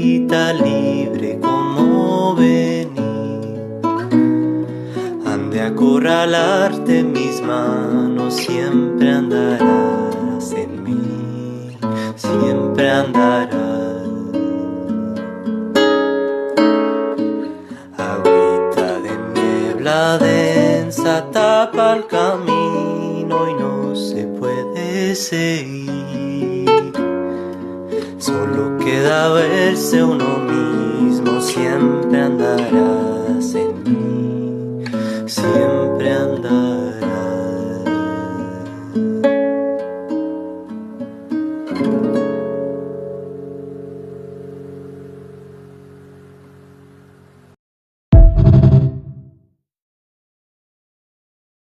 agüita libre como venir. Han de acorralarte mis manos, siempre andarás en mí, siempre andarás. Agüita de niebla densa tapa el camino y no se puede seguir. Solo queda verse uno mismo, siempre andarás en mí.